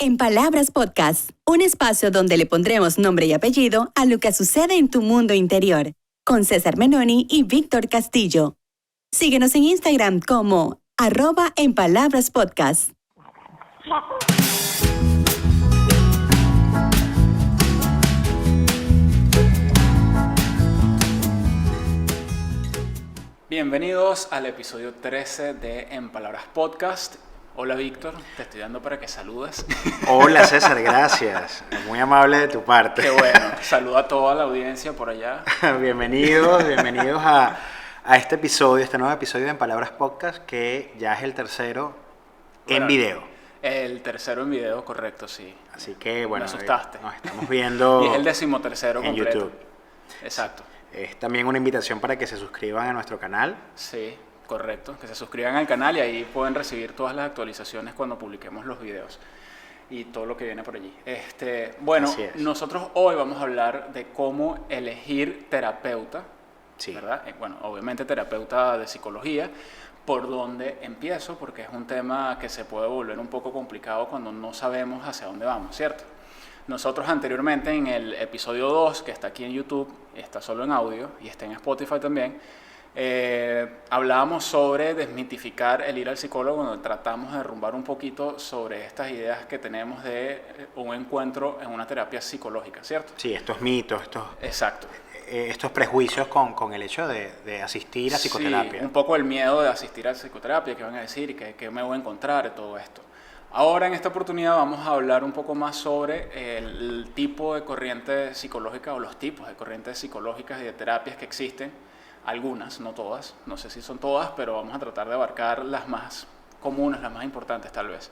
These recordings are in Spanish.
En Palabras Podcast, un espacio donde le pondremos nombre y apellido a lo que sucede en tu mundo interior, con César Menoni y Víctor Castillo. Síguenos en Instagram como @enpalabraspodcast. Bienvenidos al episodio 13 de En Palabras Podcast. Hola Víctor, te estoy dando para que saludes. Hola César, gracias. Muy amable de tu parte. Qué bueno, saluda a toda la audiencia por allá. Bienvenidos a este episodio, este nuevo episodio de En Palabras Podcast, que ya es el tercero en video. El tercero en video, correcto, sí. Así que bueno, me asustaste. Nos estamos viendo Y es el 13º en completo. YouTube. Exacto. Es también una invitación para que se suscriban a nuestro canal. Sí, correcto. Que se suscriban al canal y ahí pueden recibir todas las actualizaciones cuando publiquemos los videos y todo lo que viene por allí. Bueno, nosotros hoy vamos a hablar de cómo elegir terapeuta, Sí. ¿verdad? Bueno, obviamente terapeuta de psicología. ¿Por dónde empiezo? Porque es un tema que se puede volver un poco complicado cuando no sabemos hacia dónde vamos, ¿cierto? Nosotros anteriormente en el episodio 2, que está aquí en YouTube, está solo en audio y está en Spotify también, hablábamos sobre desmitificar el ir al psicólogo, donde tratamos de derrumbar un poquito sobre estas ideas que tenemos de un encuentro en una terapia psicológica, ¿cierto? Sí, estos mitos, estos prejuicios con el hecho de asistir a psicoterapia. Sí, un poco el miedo de asistir a psicoterapia, qué van a decir, qué me voy a encontrar, y todo esto. Ahora, en esta oportunidad, vamos a hablar un poco más sobre el tipo de corriente psicológica o los tipos de corrientes psicológicas y de terapias que existen. Algunas, no todas, no sé si son todas, pero vamos a tratar de abarcar las más comunes, las más importantes tal vez.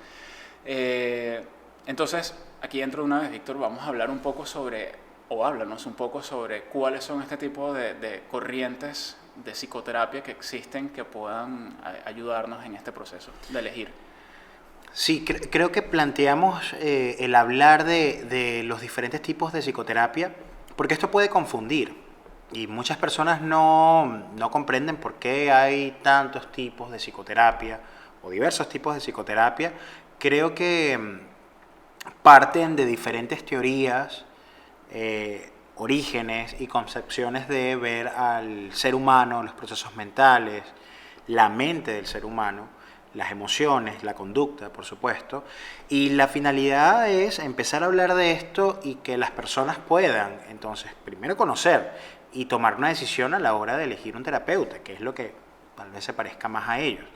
Entonces, aquí dentro de una vez, Víctor, vamos a hablar un poco háblanos un poco sobre cuáles son este tipo de corrientes de psicoterapia que existen que puedan ayudarnos en este proceso de elegir. Sí, creo que planteamos el hablar de los diferentes tipos de psicoterapia, porque esto puede confundir y muchas personas no comprenden por qué hay tantos tipos de psicoterapia o diversos tipos de psicoterapia. Creo que parten de diferentes teorías, orígenes y concepciones de ver al ser humano, los procesos mentales, la mente del ser humano, las emociones, la conducta, por supuesto, y la finalidad es empezar a hablar de esto y que las personas puedan, entonces, primero conocer y tomar una decisión a la hora de elegir un terapeuta, que es lo que tal vez se parezca más a ellos.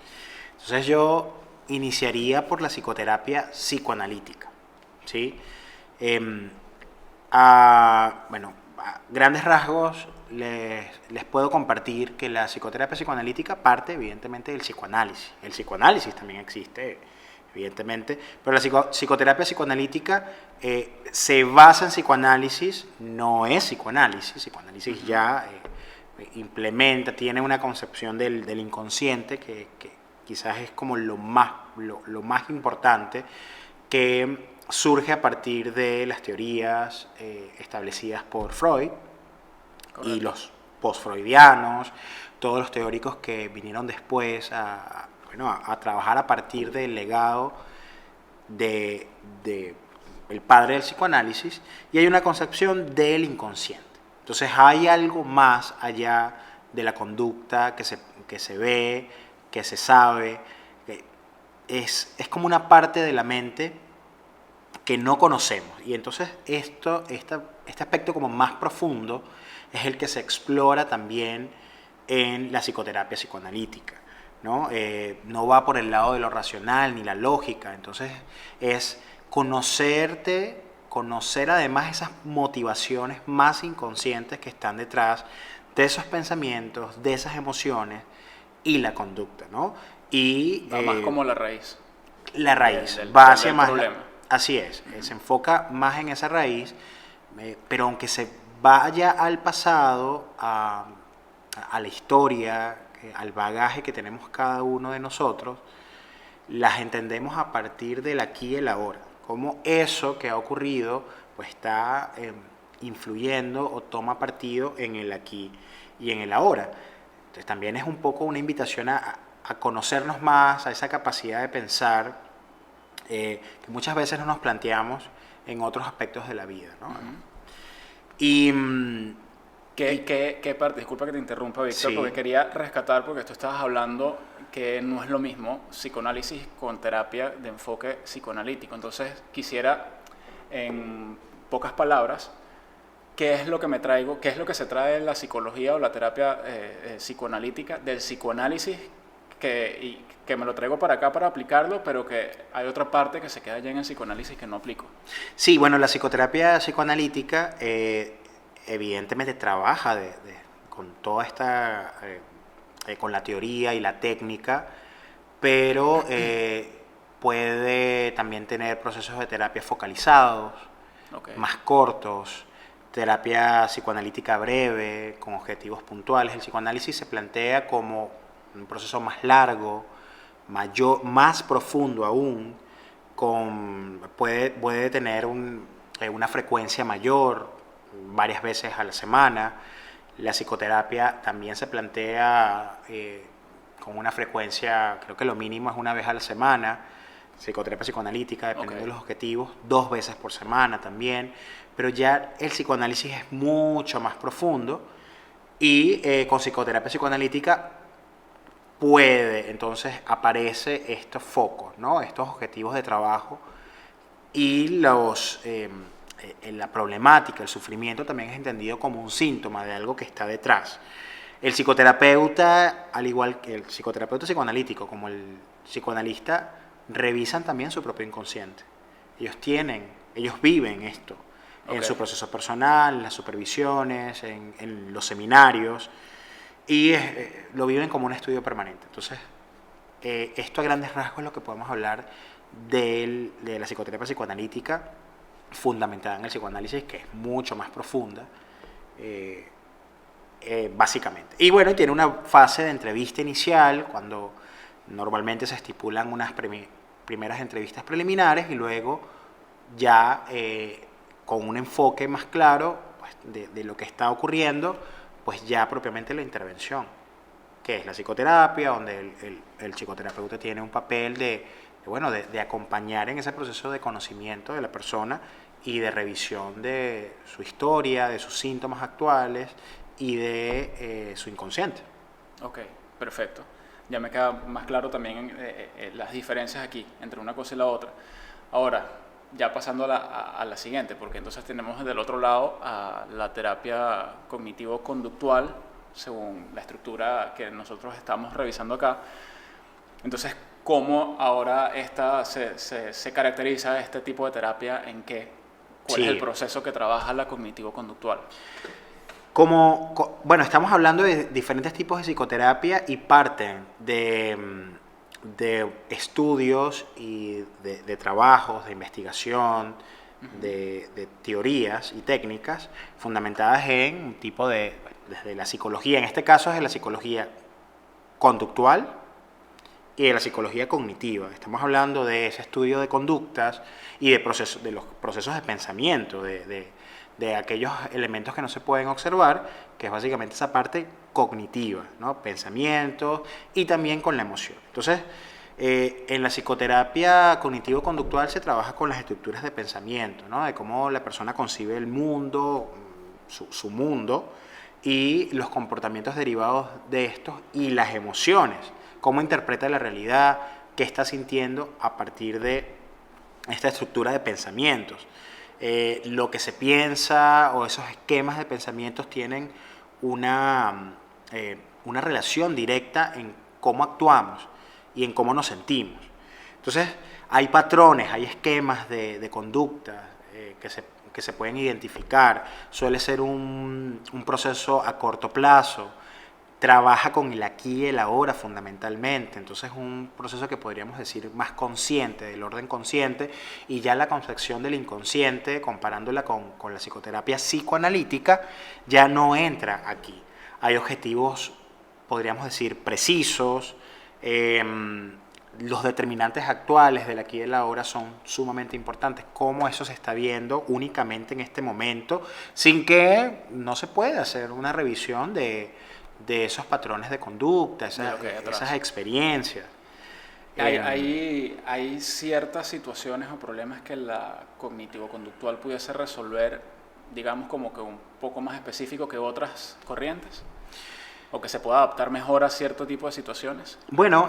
Entonces yo iniciaría por la psicoterapia psicoanalítica, ¿sí? A grandes rasgos les puedo compartir que la psicoterapia psicoanalítica parte evidentemente del psicoanálisis. El psicoanálisis también existe, evidentemente, pero la psicoterapia psicoanalítica se basa en psicoanálisis, no es psicoanálisis. Psicoanálisis ya implementa, tiene una concepción del inconsciente que quizás es como lo más importante, que surge a partir de las teorías establecidas por Freud. Correcto. Y los post-freudianos, todos los teóricos que vinieron después a trabajar a partir del legado de el padre del psicoanálisis, y hay una concepción del inconsciente. Entonces hay algo más allá de la conducta que se ve, que se sabe, es como una parte de la mente que no conocemos, y entonces este aspecto como más profundo es el que se explora también en la psicoterapia psicoanalítica, ¿no? No va por el lado de lo racional ni la lógica, entonces es conocer además esas motivaciones más inconscientes que están detrás de esos pensamientos, de esas emociones y la conducta, ¿no? Y va más como la raíz. La raíz, va hacia más problema. Así es, se enfoca más en esa raíz, pero aunque se vaya al pasado, a la historia, al bagaje que tenemos cada uno de nosotros, las entendemos a partir del aquí y el ahora, cómo eso que ha ocurrido pues está influyendo o toma partido en el aquí y en el ahora. Entonces también es un poco una invitación a conocernos más, a esa capacidad de pensar que muchas veces no nos planteamos en otros aspectos de la vida, ¿no? Y ¿Qué parte? Disculpa que te interrumpa, Víctor, Sí. porque quería rescatar, porque tú estabas hablando que no es lo mismo psicoanálisis con terapia de enfoque psicoanalítico. Entonces, quisiera, en pocas palabras, ¿qué es lo que me traigo, qué es lo que se trae de la psicología o la terapia psicoanalítica del psicoanálisis que me lo traigo para acá para aplicarlo, pero que hay otra parte que se queda ya en el psicoanálisis que no aplico? Sí, bueno, la psicoterapia psicoanalítica evidentemente trabaja con toda esta, con la teoría y la técnica, pero puede también tener procesos de terapia focalizados, Okay. más cortos, terapia psicoanalítica breve, con objetivos puntuales. El psicoanálisis se plantea como un proceso más largo, mayor, más profundo aún, puede tener una frecuencia mayor, varias veces a la semana. La psicoterapia también se plantea con una frecuencia, creo que lo mínimo es una vez a la semana. Psicoterapia psicoanalítica, dependiendo de los objetivos, 2 veces por semana también. Pero ya el psicoanálisis es mucho más profundo y con psicoterapia psicoanalítica entonces aparece estos focos, ¿no? Estos objetivos de trabajo y la problemática, el sufrimiento también es entendido como un síntoma de algo que está detrás. El psicoterapeuta, al igual que el psicoterapeuta psicoanalítico, como el psicoanalista, revisan también su propio inconsciente. Ellos viven esto en su proceso personal, en las supervisiones, en los seminarios, y lo viven como un estudio permanente. Entonces, esto a grandes rasgos es lo que podemos hablar de la psicoterapia psicoanalítica, fundamentada en el psicoanálisis, que es mucho más profunda, básicamente. Y bueno, tiene una fase de entrevista inicial, cuando normalmente se estipulan unas primeras entrevistas preliminares y luego ya con un enfoque más claro pues, de lo que está ocurriendo, pues ya propiamente la intervención, que es la psicoterapia, donde el psicoterapeuta tiene un papel de acompañar en ese proceso de conocimiento de la persona y de revisión de su historia, de sus síntomas actuales y de su inconsciente. Ok, perfecto. Ya me queda más claro también las diferencias aquí entre una cosa y la otra. Ahora, ya pasando a la siguiente, porque entonces tenemos del otro lado a la terapia cognitivo-conductual, según la estructura que nosotros estamos revisando acá. Entonces, ¿cómo ahora se caracteriza este tipo de terapia? ¿En qué? ¿Cuál es el proceso que trabaja la cognitivo-conductual? Bueno, estamos hablando de diferentes tipos de psicoterapia y parten de estudios y de trabajos, de investigación, de teorías y técnicas fundamentadas en un tipo desde la psicología, en este caso es de la psicología conductual y de la psicología cognitiva. Estamos hablando de ese estudio de conductas y de los procesos de pensamiento, de aquellos elementos que no se pueden observar, que es básicamente esa parte cognitiva, ¿no? Pensamiento y también con la emoción. Entonces, en la psicoterapia cognitivo-conductual se trabaja con las estructuras de pensamiento, ¿no? De cómo la persona concibe el mundo, su mundo, y los comportamientos derivados de estos y las emociones, cómo interpreta la realidad, qué está sintiendo a partir de esta estructura de pensamientos. Lo que se piensa o esos esquemas de pensamientos tienen una relación directa en cómo actuamos y en cómo nos sentimos. Entonces, hay patrones, hay esquemas de conducta que se pueden identificar. Suele ser un proceso a corto plazo. Trabaja con el aquí y el ahora fundamentalmente, entonces es un proceso que podríamos decir más consciente, del orden consciente, y ya la concepción del inconsciente, comparándola con la psicoterapia psicoanalítica, ya no entra aquí. Hay objetivos, podríamos decir, precisos, los determinantes actuales del aquí y el ahora son sumamente importantes, cómo eso se está viendo únicamente en este momento, sin que no se pueda hacer una revisión de esos patrones de conducta, esas experiencias. Hay ciertas situaciones o problemas que la cognitivo-conductual pudiese resolver, digamos, como que un poco más específico que otras corrientes, o que se pueda adaptar mejor a cierto tipo de situaciones. Bueno,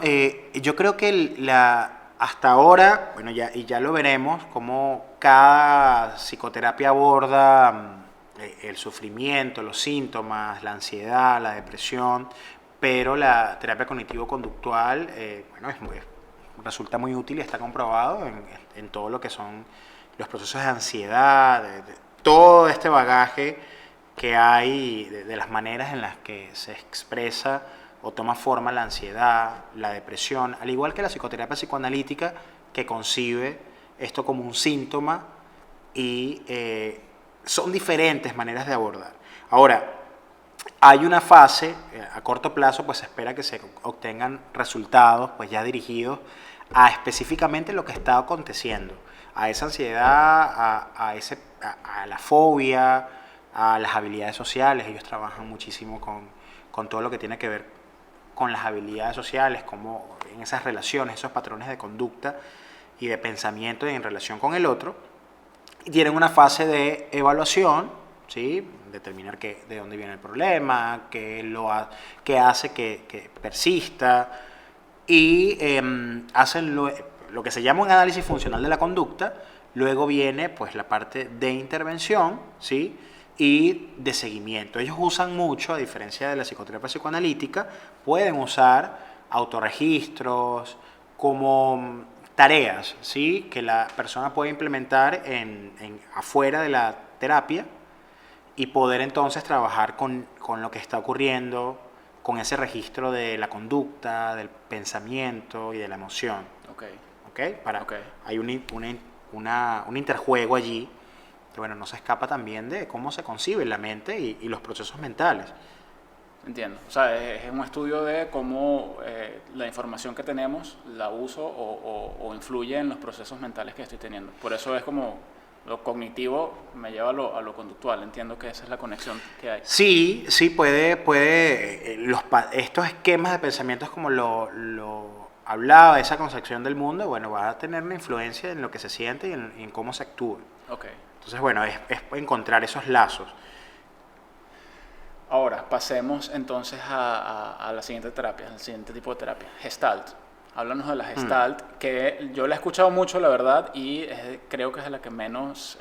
yo creo que hasta ahora, bueno, ya lo veremos, cómo cada psicoterapia aborda el sufrimiento, los síntomas, la ansiedad, la depresión, pero la terapia cognitivo-conductual, resulta muy útil y está comprobado en todo lo que son los procesos de ansiedad, de todo este bagaje que hay, de las maneras en las que se expresa o toma forma la ansiedad, la depresión, al igual que la psicoterapia psicoanalítica, que concibe esto como un síntoma y son diferentes maneras de abordar. Ahora, hay una fase, a corto plazo, pues se espera que se obtengan resultados pues ya dirigidos a específicamente lo que está aconteciendo, a esa ansiedad, a la fobia, a las habilidades sociales. Ellos trabajan muchísimo con todo lo que tiene que ver con las habilidades sociales, como en esas relaciones, esos patrones de conducta y de pensamiento en relación con el otro. Y tienen una fase de evaluación, ¿sí? Determinar de dónde viene el problema, qué hace que persista, y hacen lo que se llama un análisis funcional de la conducta. Luego viene pues la parte de intervención, ¿sí? Y de seguimiento. Ellos usan mucho, a diferencia de la psicoterapia psicoanalítica, pueden usar autorregistros como tareas, ¿sí? Que la persona puede implementar afuera de la terapia y poder entonces trabajar con lo que está ocurriendo, con ese registro de la conducta, del pensamiento y de la emoción. ¿Okay? Hay un interjuego allí que bueno, no se escapa también de cómo se concibe la mente y los procesos mentales. Entiendo. O sea, es un estudio de cómo la información que tenemos la uso o influye en los procesos mentales que estoy teniendo. Por eso es como lo cognitivo me lleva a lo conductual. Entiendo que esa es la conexión que hay. Sí, estos esquemas de pensamientos, como lo hablaba, esa concepción del mundo, bueno, va a tener una influencia en lo que se siente y en cómo se actúa. Okay. Entonces, bueno, es encontrar esos lazos. Ahora, pasemos entonces a la siguiente terapia, al siguiente tipo de terapia, Gestalt. Háblanos de la Gestalt, que yo la he escuchado mucho, la verdad, y creo que es de la que menos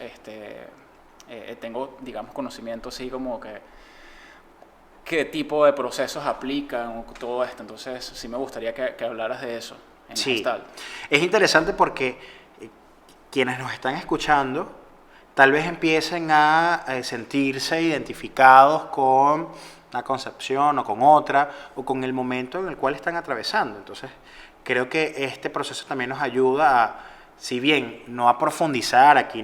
tengo, digamos, conocimiento, así como que qué tipo de procesos aplican, todo esto. Entonces, sí me gustaría que hablaras de eso en Gestalt. Es interesante porque quienes nos están escuchando tal vez empiecen a sentirse identificados con una concepción o con otra, o con el momento en el cual están atravesando. Entonces, creo que este proceso también nos ayuda a, si bien no a profundizar, aquí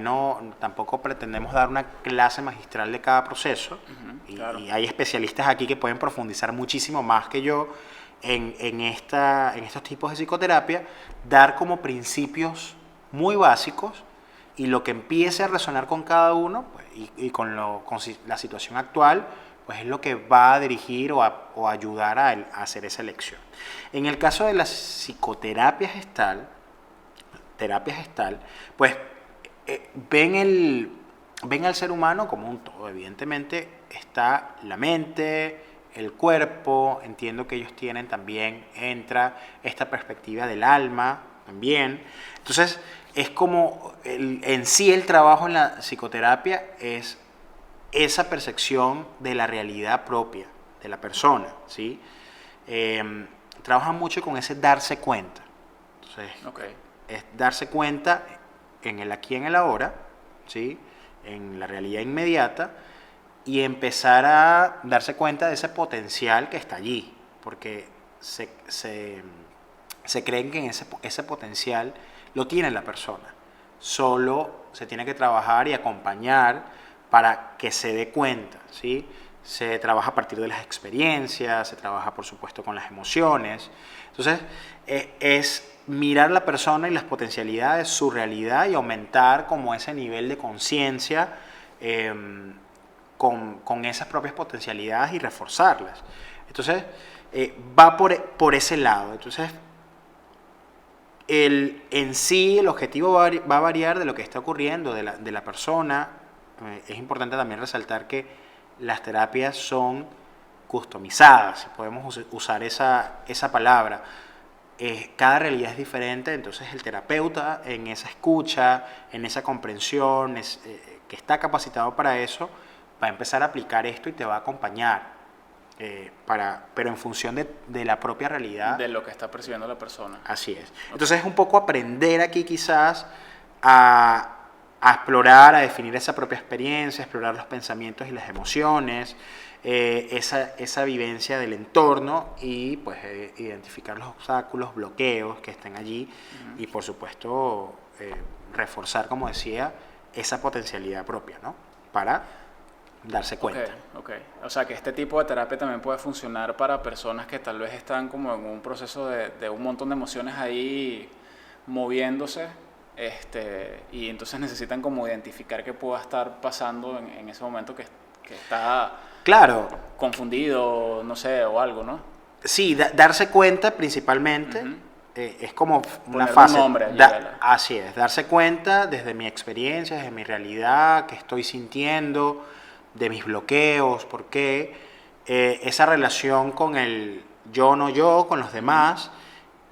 tampoco pretendemos dar una clase magistral de cada proceso, claro. y hay especialistas aquí que pueden profundizar muchísimo más que yo en estos tipos de psicoterapia, dar como principios muy básicos, y lo que empiece a resonar con cada uno, pues, y con la situación actual, pues es lo que va a dirigir o a ayudar a hacer esa elección. En el caso de la psicoterapia gestal, pues ven al ser humano como un todo. Evidentemente está la mente, el cuerpo, entiendo que ellos tienen también, entra esta perspectiva del alma también. Entonces, es como en sí el trabajo en la psicoterapia es esa percepción de la realidad propia de la persona, ¿sí? Trabajan mucho con ese darse cuenta. Entonces, es darse cuenta en el aquí y en el ahora, ¿sí? En la realidad inmediata, y empezar a darse cuenta de ese potencial que está allí, porque se creen que ese potencial lo tiene la persona. Solo se tiene que trabajar y acompañar para que se dé cuenta, ¿sí? Se trabaja a partir de las experiencias, se trabaja por supuesto con las emociones. Entonces es mirar la persona y las potencialidades, su realidad, y aumentar como ese nivel de conciencia con esas propias potencialidades y reforzarlas. Entonces va por ese lado. Entonces En sí, el objetivo va a variar de lo que está ocurriendo, de la persona. Es importante también resaltar que las terapias son customizadas, si podemos usar esa palabra. Cada realidad es diferente, entonces el terapeuta en esa escucha, en esa comprensión, que está capacitado para eso, va a empezar a aplicar esto y te va a acompañar. Pero en función de la propia realidad. De lo que está percibiendo la persona. Así es. Entonces es un poco aprender aquí quizás a explorar, a definir esa propia experiencia, explorar los pensamientos y las emociones, esa vivencia del entorno y pues identificar los obstáculos, bloqueos que estén allí y por supuesto reforzar, como decía, esa potencialidad propia, ¿no? Para darse cuenta. Okay. O sea que este tipo de terapia también puede funcionar para personas que tal vez están como en un proceso de un montón de emociones ahí moviéndose, y entonces necesitan como identificar qué pueda estar pasando en ese momento que está claro, confundido, no sé, o algo, ¿no? Sí, darse cuenta principalmente. Es como una poner fase. Un nombre así es, darse cuenta desde mi experiencia, desde mi realidad, qué estoy sintiendo, de mis bloqueos, por qué, esa relación con el yo, no yo, con los demás,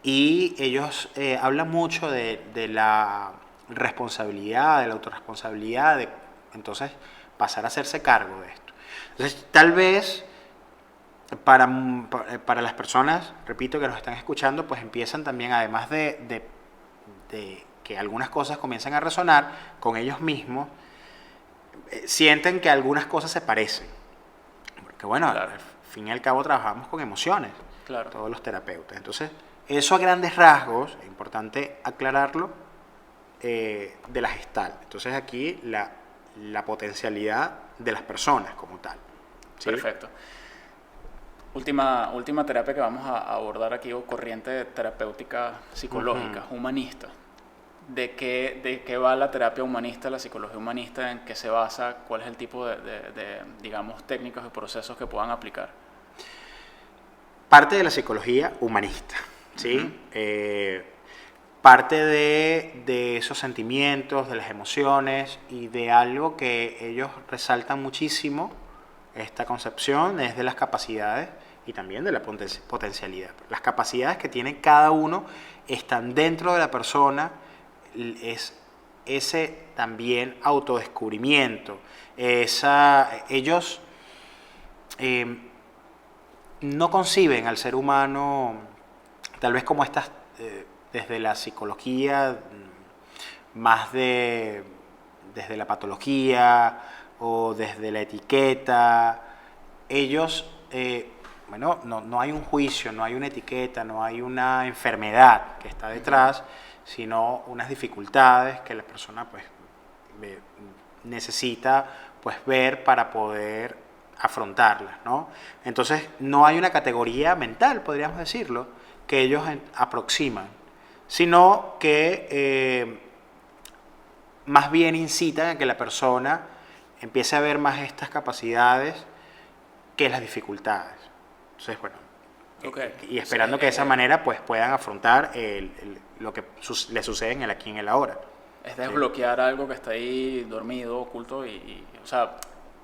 y ellos hablan mucho de la responsabilidad, de la autorresponsabilidad, entonces pasar a hacerse cargo de esto. Entonces, tal vez para las personas, repito, que nos están escuchando, pues empiezan también, además de que algunas cosas comienzan a resonar con ellos mismos, sienten que algunas cosas se parecen. Porque bueno, claro, al fin y al cabo trabajamos con emociones, claro, todos los terapeutas. Entonces, eso a grandes rasgos, es importante aclararlo, de la Gestalt. Entonces aquí la potencialidad de las personas como tal. ¿Sí? Perfecto. Última terapia que vamos a abordar aquí, o corriente terapéutica psicológica, humanista. ¿De qué va la terapia humanista, la psicología humanista? ¿En qué se basa? ¿Cuál es el tipo de digamos, técnicas y procesos que puedan aplicar? Parte de la psicología humanista, ¿sí? Parte de esos sentimientos, de las emociones y de algo que ellos resaltan muchísimo, esta concepción, es de las capacidades y también de la potencialidad. Las capacidades que tiene cada uno están dentro de la persona, es ese también autodescubrimiento. Ellos no conciben al ser humano tal vez como estas, desde la psicología, más desde la patología o desde la etiqueta. Ellos, no hay un juicio, no hay una etiqueta, no hay una enfermedad que está detrás, sino unas dificultades que la persona pues necesita pues ver para poder afrontarlas, ¿no? Entonces no hay una categoría mental, podríamos decirlo, que ellos aproximan, sino que más bien incitan a que la persona empiece a ver más estas capacidades que las dificultades. Entonces, bueno, y esperando que de esa manera pues puedan afrontar lo que le sucede en el aquí y en el ahora. Es desbloquear algo que está ahí dormido, oculto, y o sea,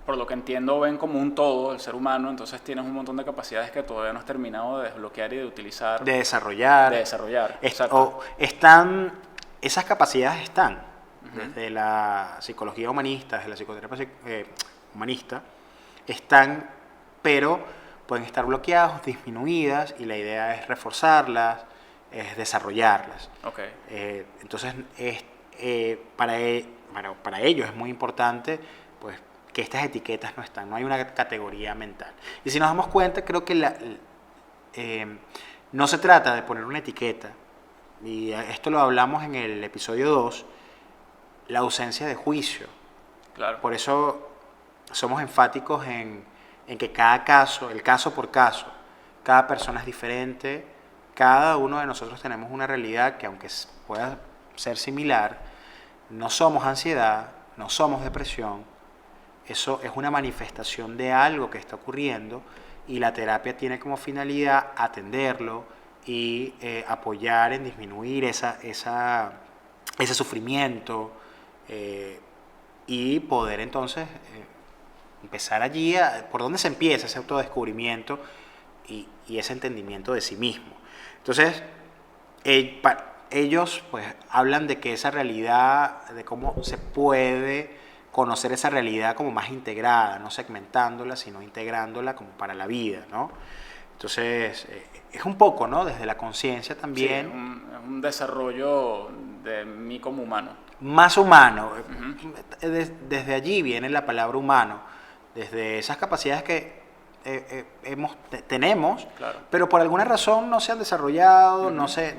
por lo que entiendo, ven como un todo el ser humano, entonces tienes un montón de capacidades que todavía no has terminado de desbloquear y de utilizar. De desarrollar. Exacto. Esas capacidades están, desde la psicología humanista, desde la psicoterapia humanista, están, pero pueden estar bloqueadas, disminuidas, y la idea es reforzarlas, es desarrollarlas. Entonces, para ellos es muy importante pues que estas etiquetas no están, no hay una categoría mental. Y si nos damos cuenta, creo que no se trata de poner una etiqueta, y esto lo hablamos en el episodio 2, la ausencia de juicio. Claro. Por eso somos enfáticos en que cada caso, el caso por caso, cada persona es diferente, cada uno de nosotros tenemos una realidad que, aunque pueda ser similar, no somos ansiedad, no somos depresión. Eso es una manifestación de algo que está ocurriendo, y la terapia tiene como finalidad atenderlo, y apoyar en disminuir ese sufrimiento y poder entonces empezar allí, por dónde se empieza ese autodescubrimiento y ese entendimiento de sí mismo. Entonces, ellos pues hablan de que esa realidad, de cómo se puede conocer esa realidad como más integrada, no segmentándola, sino integrándola como para la vida, ¿no? Entonces, es un poco, ¿no? Desde la conciencia también. Sí, un desarrollo de mí como humano. Más humano. Desde allí viene la palabra humano, desde esas capacidades que tenemos, claro, pero por alguna razón no se han desarrollado, no se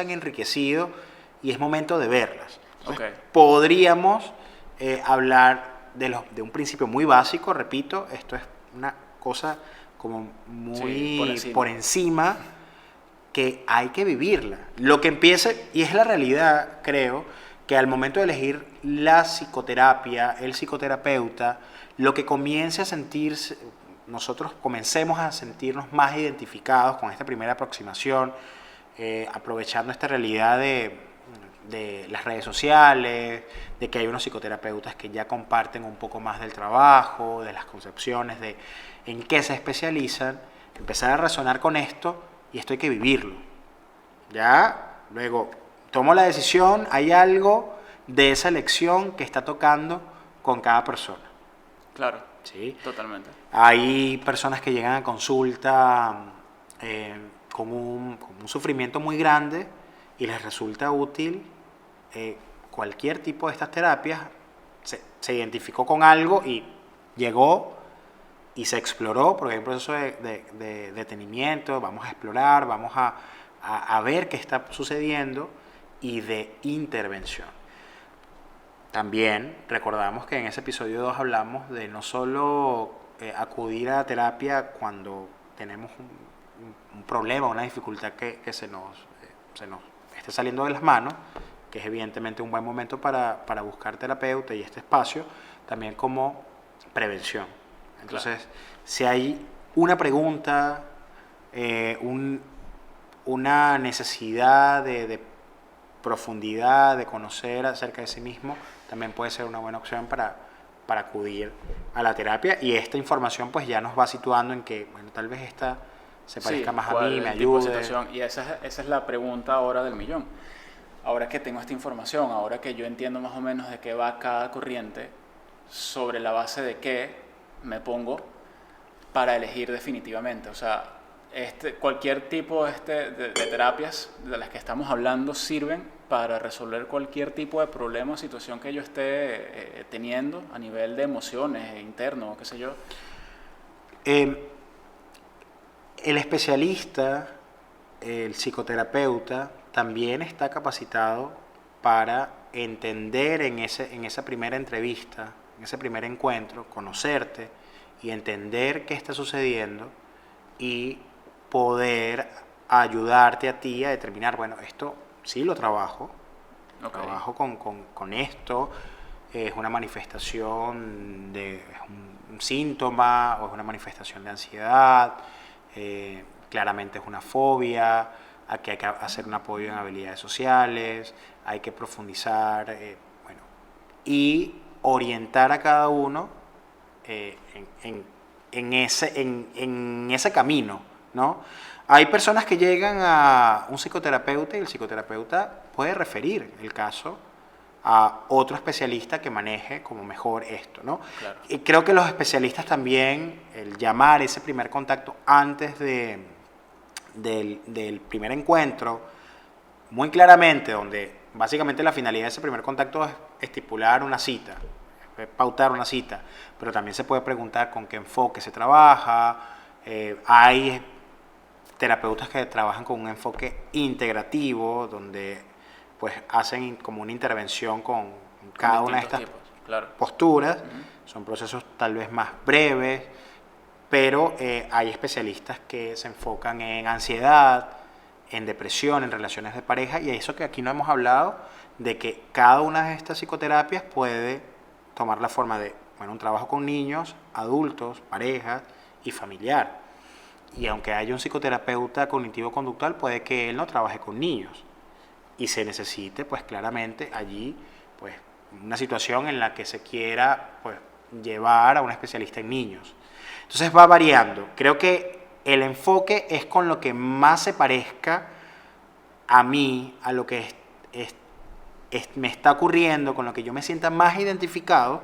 han enriquecido y es momento de verlas. Entonces, podríamos hablar de un principio muy básico, repito, esto es una cosa como muy por encima, que hay que vivirla. Lo que empiece, y es la realidad, creo, que al momento de elegir la psicoterapia, el psicoterapeuta, lo que comience a sentirse, nosotros comencemos a sentirnos más identificados con esta primera aproximación, aprovechando esta realidad de las redes sociales, de que hay unos psicoterapeutas que ya comparten un poco más del trabajo, de las concepciones, de en qué se especializan, empezar a razonar con esto, y esto hay que vivirlo. Ya, luego tomo la decisión, hay algo de esa elección que está tocando con cada persona. Claro, ¿sí? Totalmente. Hay personas que llegan a consulta con un sufrimiento muy grande y les resulta útil cualquier tipo de estas terapias, se identificó con algo y llegó y se exploró, porque hay un proceso de detenimiento, vamos a explorar, vamos a ver qué está sucediendo, y de intervención. También recordamos que en ese episodio 2 hablamos de no solo acudir a terapia cuando tenemos un problema, una dificultad que se nos esté saliendo de las manos, que es evidentemente un buen momento para buscar terapeuta y este espacio, también como prevención. Entonces, claro, si hay una pregunta, una necesidad de profundidad, de conocer acerca de sí mismo, también puede ser una buena opción para acudir a la terapia, y esta información pues ya nos va situando en que, bueno, tal vez esta se parezca más a mí, me ayude. Y esa es la pregunta ahora del millón. Ahora que tengo esta información, ahora que yo entiendo más o menos de qué va cada corriente, sobre la base de qué me pongo para elegir definitivamente. O sea, cualquier tipo de terapias de las que estamos hablando sirven para resolver cualquier tipo de problema o situación que yo esté teniendo a nivel de emociones, interno, qué sé yo. El especialista, el psicoterapeuta, también está capacitado para entender en esa primera entrevista, en ese primer encuentro, conocerte y entender qué está sucediendo y poder ayudarte a ti a determinar, bueno, esto sí lo trabajo, trabajo con esto, es una manifestación es un síntoma o es una manifestación de ansiedad, claramente es una fobia, aquí hay que hacer un apoyo en habilidades sociales, hay que profundizar, y orientar a cada uno en ese camino, ¿no? Hay personas que llegan a un psicoterapeuta y el psicoterapeuta puede referir el caso a otro especialista que maneje como mejor esto, ¿no? Claro. Y creo que los especialistas también, el llamar ese primer contacto antes del primer encuentro, muy claramente, donde básicamente la finalidad de ese primer contacto es estipular una cita, pautar una cita, pero también se puede preguntar con qué enfoque se trabaja. Hay terapeutas que trabajan con un enfoque integrativo, donde pues hacen como una intervención con cada una de estas posturas. Son procesos tal vez más breves, pero hay especialistas que se enfocan en ansiedad, en depresión, en relaciones de pareja, y eso que aquí no hemos hablado, de que cada una de estas psicoterapias puede tomar la forma de un trabajo con niños, adultos, parejas y familiar. y aunque haya un psicoterapeuta cognitivo-conductual, puede que él no trabaje con niños y se necesite, pues claramente allí, pues una situación en la que se quiera, pues, llevar a un especialista en niños. Entonces va variando. Creo que el enfoque es con lo que más se parezca a mí, a lo que me está ocurriendo, con lo que yo me sienta más identificado.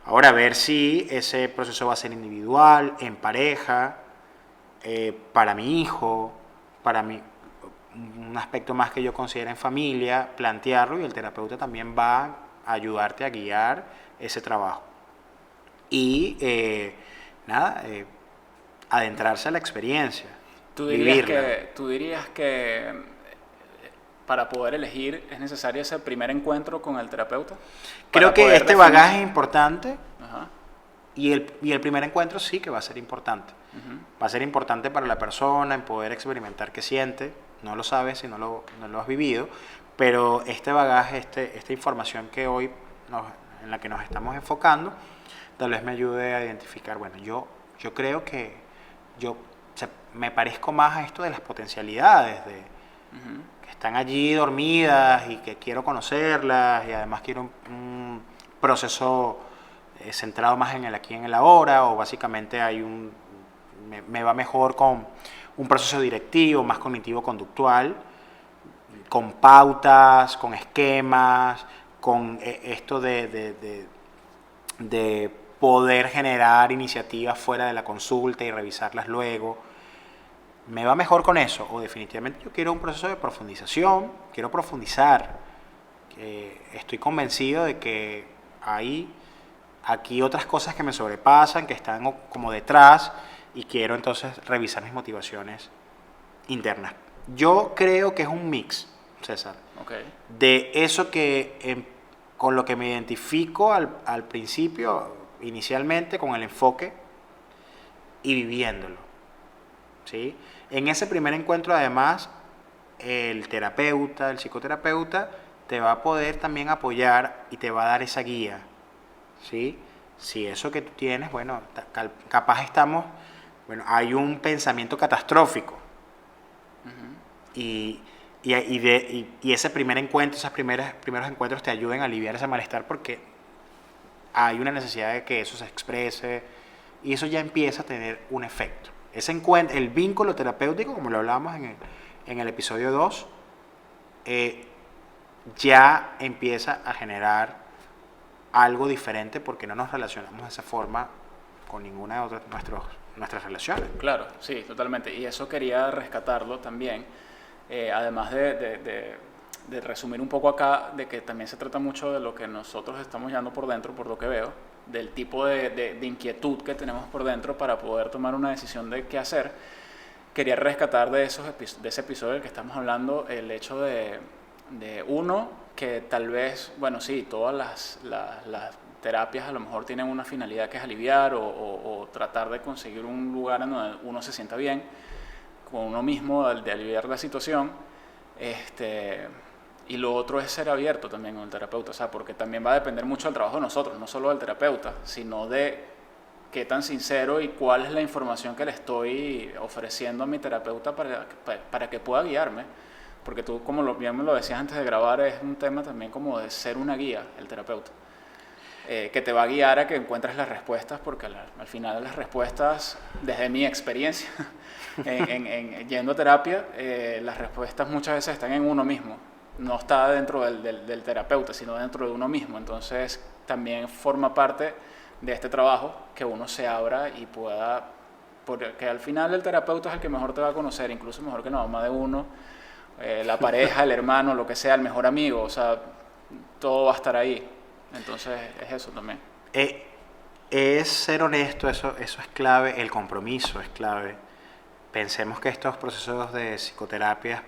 Ahora, a ver si ese proceso va a ser individual, en pareja, para mi hijo, para mí, un aspecto más que yo considero en familia, plantearlo, y el terapeuta también va a ayudarte a guiar ese trabajo. Y adentrarse a la experiencia, vivirla. Tú dirías que para poder elegir es necesario ese primer encuentro con el terapeuta. Creo que este definir... bagaje es importante. Ajá. Y el primer encuentro sí que va a ser importante. Va a ser importante para la persona en poder experimentar qué siente. No lo sabes si no lo has vivido, pero este bagaje, esta información que hoy en la que nos estamos enfocando, tal vez me ayude a identificar, bueno, yo creo que me parezco más a esto de las potencialidades, que están allí dormidas y que quiero conocerlas, y además quiero un proceso centrado más en el aquí y en el ahora, o básicamente me va mejor con un proceso directivo, más cognitivo-conductual, con pautas, con esquemas, con esto de poder generar iniciativas fuera de la consulta y revisarlas luego. ¿Me va mejor con eso? O definitivamente yo quiero un proceso de profundización, quiero profundizar. Estoy convencido de que hay aquí otras cosas que me sobrepasan, que están como detrás, y quiero entonces revisar mis motivaciones internas. Yo creo que es un mix, César, de eso con lo que me identifico al principio, inicialmente, con el enfoque y viviéndolo, ¿sí? En ese primer encuentro, además, el psicoterapeuta, te va a poder también apoyar y te va a dar esa guía, ¿sí? Si eso que tú tienes, bueno, capaz hay un pensamiento catastrófico. Y ese primer encuentro, esos primeros encuentros te ayuden a aliviar ese malestar, porque hay una necesidad de que eso se exprese, y eso ya empieza a tener un efecto. El vínculo terapéutico, como lo hablábamos en el episodio 2, ya empieza a generar algo diferente, porque no nos relacionamos de esa forma con ninguna de nuestras relaciones. Claro, sí, totalmente. Y eso quería rescatarlo también, además de resumir un poco acá, de que también se trata mucho de lo que nosotros estamos llevando por dentro, por lo que veo, del tipo de inquietud que tenemos por dentro para poder tomar una decisión de qué hacer. Quería rescatar de ese episodio del que estamos hablando el hecho de uno, que tal vez, bueno, sí, todas las terapias a lo mejor tienen una finalidad que es aliviar o tratar de conseguir un lugar en donde uno se sienta bien con uno mismo, de aliviar la situación, y lo otro es ser abierto también con el terapeuta, o sea, porque también va a depender mucho del trabajo de nosotros, no solo del terapeuta, sino de qué tan sincero y cuál es la información que le estoy ofreciendo a mi terapeuta para que pueda guiarme. Porque tú, como bien me lo decías antes de grabar, es un tema también como de ser una guía, el terapeuta. Que te va a guiar a que encuentres las respuestas, porque al final las respuestas, desde mi experiencia yendo a terapia, las respuestas muchas veces están en uno mismo. No está dentro del terapeuta, sino dentro de uno mismo. Entonces también forma parte de este trabajo que uno se abra y pueda... Porque al final el terapeuta es el que mejor te va a conocer, incluso mejor que la mamá de uno, la pareja, el hermano, lo que sea, el mejor amigo, o sea, todo va a estar ahí. Entonces es eso también. Es ser honesto, eso es clave, el compromiso es clave. Pensemos que estos procesos de psicoterapia,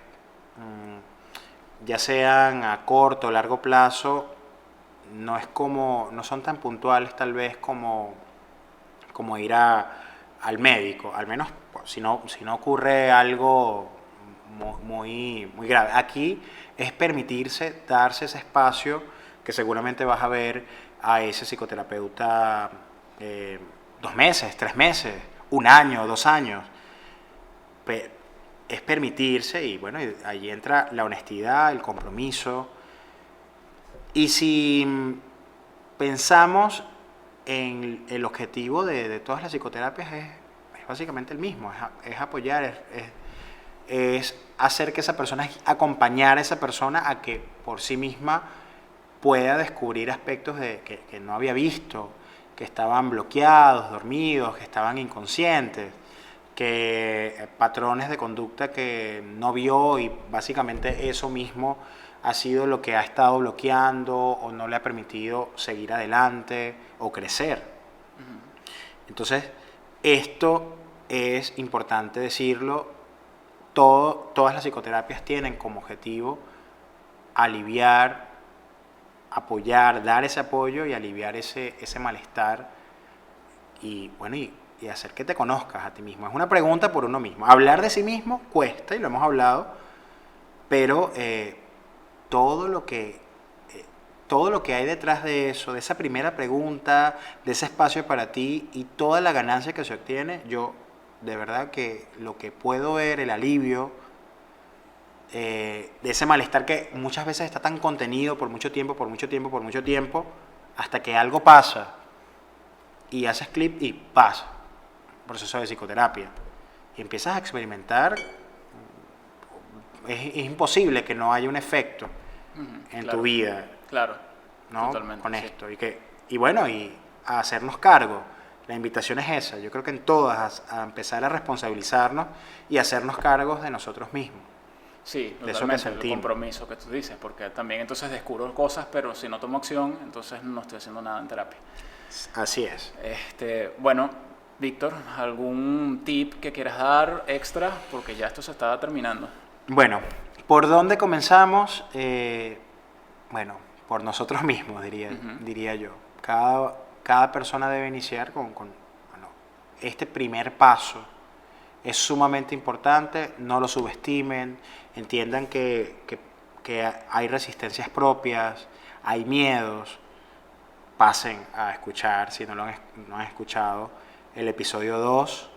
ya sean a corto o largo plazo, no son tan puntuales tal vez como ir al médico, al menos si no ocurre algo muy grave. Aquí es permitirse, darse ese espacio, que seguramente vas a ver a ese psicoterapeuta 2 meses, 3 meses, 1 año, 2 años, es permitirse, y bueno, ahí entra la honestidad, el compromiso. Y si pensamos en el objetivo de todas las psicoterapias, es básicamente el mismo, es apoyar, es hacer que esa persona, acompañar a esa persona a que por sí misma pueda descubrir aspectos que no había visto, que estaban bloqueados, dormidos, que estaban inconscientes, que patrones de conducta que no vio, y básicamente eso mismo ha sido lo que ha estado bloqueando o no le ha permitido seguir adelante o crecer. Entonces, esto es importante decirlo, todas las psicoterapias tienen como objetivo aliviar, apoyar, dar ese apoyo y aliviar ese malestar y bueno, y hacer que te conozcas a ti mismo. Es una pregunta por uno mismo. Hablar de sí mismo cuesta, y lo hemos hablado, pero todo lo que hay detrás de eso, de esa primera pregunta, de ese espacio para ti y toda la ganancia que se obtiene, yo de verdad que lo que puedo ver, el alivio de ese malestar que muchas veces está tan contenido por mucho tiempo, hasta que algo pasa y haces clip y pasa, proceso de psicoterapia, y empiezas a experimentar, es imposible que no haya un efecto en tu vida. Claro, ¿no? Totalmente, Con sí. esto. Y bueno, y a hacernos cargo. La invitación es esa. Yo creo que en todas, a empezar a responsabilizarnos y hacernos cargos de nosotros mismos. Sí, De eso que totalmente, el sentimos. compromiso que tú dices, porque también entonces descubro cosas, pero si no tomo acción, entonces no estoy haciendo nada en terapia. Así es. Bueno, Víctor, ¿algún tip que quieras dar extra? Porque ya esto se está terminando. Bueno, ¿por dónde comenzamos? Bueno, por nosotros mismos, diría yo. Cada persona debe iniciar con este primer paso. Es sumamente importante, no lo subestimen, entiendan que hay resistencias propias, hay miedos. Pasen a escuchar, si no han escuchado, el episodio 2,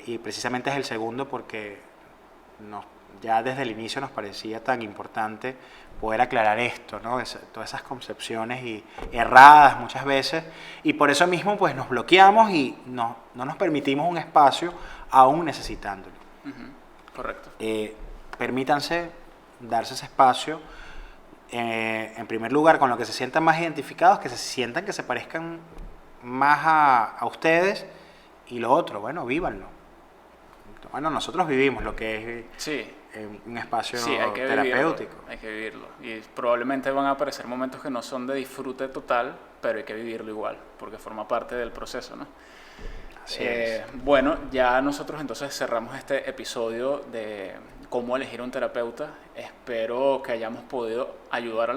y precisamente es el segundo porque ya desde el inicio nos parecía tan importante poder aclarar esto, ¿no? Todas esas concepciones erradas muchas veces, y por eso mismo pues nos bloqueamos y no nos permitimos un espacio aún necesitándolo. Correcto. Permítanse darse ese espacio, en primer lugar con lo que se sientan más identificados, que se sientan que se parezcan más a ustedes, y lo otro, bueno, vívanlo. Bueno, nosotros vivimos lo que es Sí. un espacio Sí, hay que terapéutico. vivirlo, hay que vivirlo. Y probablemente van a aparecer momentos que no son de disfrute total, pero hay que vivirlo igual, porque forma parte del proceso, ¿no? Así es. Bueno, ya nosotros entonces cerramos este episodio de cómo elegir un terapeuta. Espero que hayamos podido ayudar a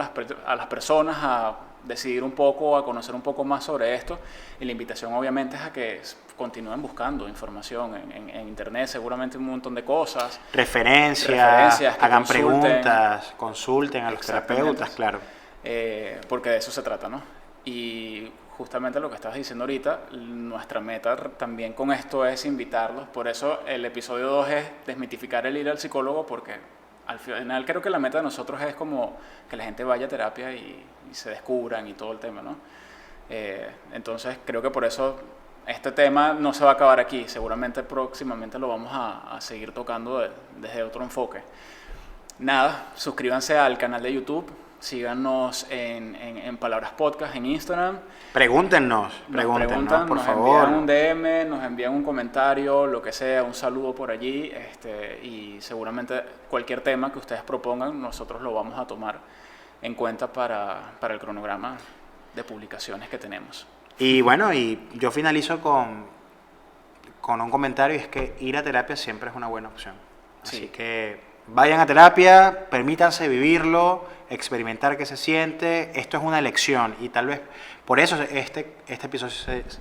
las personas a decidir un poco, a conocer un poco más sobre esto. Y la invitación obviamente es a que continúen buscando información en internet, seguramente un montón de cosas. Referencias, que hagan consulten. preguntas, consulten a los Exactamente. terapeutas, claro. Porque de eso se trata, ¿no? Y justamente lo que estabas diciendo ahorita, nuestra meta también con esto es invitarlos. Por eso el episodio 2 es desmitificar el ir al psicólogo, porque al final creo que la meta de nosotros es como que la gente vaya a terapia y se descubran y todo el tema, ¿no? Entonces creo que por eso este tema no se va a acabar aquí. Seguramente próximamente lo vamos a seguir tocando desde otro enfoque. Nada, suscríbanse al canal de YouTube. Síganos en Palabras Podcast en Instagram. Pregúntenos, por nos favor. envían un DM, nos envían un comentario, lo que sea, un saludo por allí, y seguramente cualquier tema que ustedes propongan, nosotros lo vamos a tomar en cuenta para el cronograma de publicaciones que tenemos. Y bueno, y yo finalizo con un comentario, y es que ir a terapia siempre es una buena opción. Así Sí. que vayan a terapia, permítanse vivirlo, experimentar qué se siente. Esto es una elección, y tal vez por eso este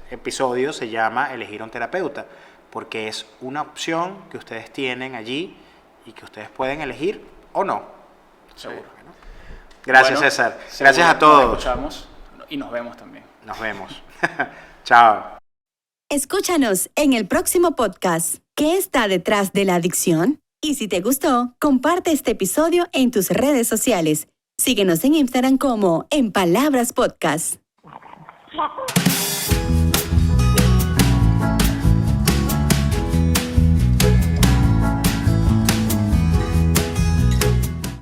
episodio se llama Elegir a un terapeuta, porque es una opción que ustedes tienen allí y que ustedes pueden elegir o no. Seguro. Bueno, gracias, Bueno, César. seguro Gracias a Nos todos. escuchamos y nos vemos también. Nos vemos. Chao. Escúchanos en el próximo podcast. ¿Qué está detrás de la adicción? Y si te gustó, comparte este episodio en tus redes sociales. Síguenos en Instagram como En Palabras Podcast.